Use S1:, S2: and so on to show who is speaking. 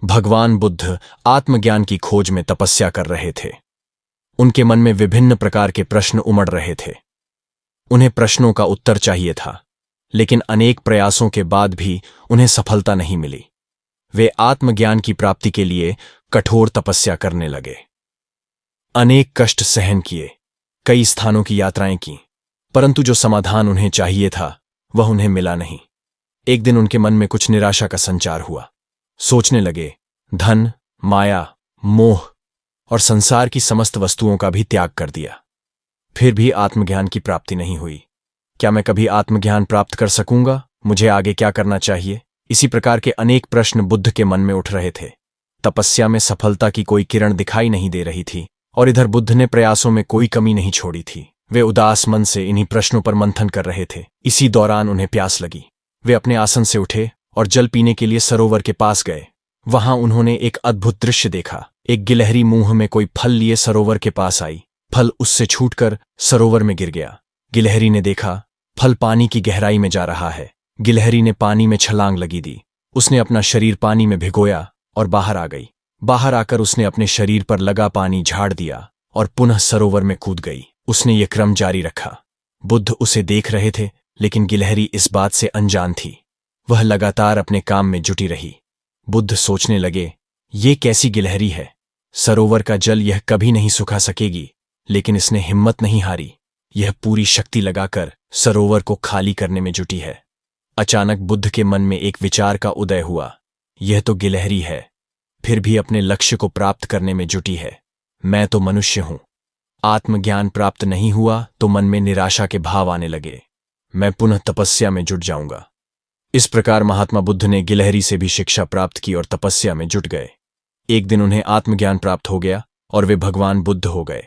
S1: भगवान बुद्ध आत्मज्ञान की खोज में तपस्या कर रहे थे। उनके मन में विभिन्न प्रकार के प्रश्न उमड़ रहे थे। उन्हें प्रश्नों का उत्तर चाहिए था, लेकिन अनेक प्रयासों के बाद भी उन्हें सफलता नहीं मिली। वे आत्मज्ञान की प्राप्ति के लिए कठोर तपस्या करने लगे। अनेक कष्ट सहन किए, कई स्थानों की यात्राएं की, परंतु जो समाधान उन्हें चाहिए था वह उन्हें मिला नहीं। एक दिन उनके मन में कुछ निराशा का संचार हुआ। सोचने लगे, धन, माया, मोह और संसार की समस्त वस्तुओं का भी त्याग कर दिया, फिर भी आत्मज्ञान की प्राप्ति नहीं हुई। क्या मैं कभी आत्मज्ञान प्राप्त कर सकूंगा? मुझे आगे क्या करना चाहिए? इसी प्रकार के अनेक प्रश्न बुद्ध के मन में उठ रहे थे। तपस्या में सफलता की कोई किरण दिखाई नहीं दे रही थी और इधर बुद्ध ने प्रयासों में कोई कमी नहीं छोड़ी थी। वे उदास मन से इन्हीं प्रश्नों पर मंथन कर रहे थे। इसी दौरान उन्हें प्यास लगी। वे अपने आसन से उठे और जल पीने के लिए सरोवर के पास गए। वहां उन्होंने एक अद्भुत दृश्य देखा। एक गिलहरी मुंह में कोई फल लिए सरोवर के पास आई। फल उससे छूटकर सरोवर में गिर गया। गिलहरी ने देखा, फल पानी की गहराई में जा रहा है। गिलहरी ने पानी में छलांग लगी दी। उसने अपना शरीर पानी में भिगोया और बाहर आ गई। बाहर आकर उसने अपने शरीर पर लगा पानी झाड़ दिया और पुनः सरोवर में कूद गई। उसने ये क्रम जारी रखा। बुद्ध उसे देख रहे थे, लेकिन गिलहरी इस बात से अनजान थी। वह लगातार अपने काम में जुटी रही। बुद्ध सोचने लगे, ये कैसी गिलहरी है? सरोवर का जल यह कभी नहीं सुखा सकेगी, लेकिन इसने हिम्मत नहीं हारी। यह पूरी शक्ति लगाकर सरोवर को खाली करने में जुटी है। अचानक बुद्ध के मन में एक विचार का उदय हुआ। यह तो गिलहरी है, फिर भी अपने लक्ष्य को प्राप्त करने में जुटी है। मैं तो मनुष्य हूं। आत्मज्ञान प्राप्त नहीं हुआ तो मन में निराशा के भाव आने लगे। मैं पुनः तपस्या में जुट जाऊंगा। इस प्रकार महात्मा बुद्ध ने गिलहरी से भी शिक्षा प्राप्त की और तपस्या में जुट गए। एक दिन उन्हें आत्मज्ञान प्राप्त हो गया और वे भगवान बुद्ध हो गए।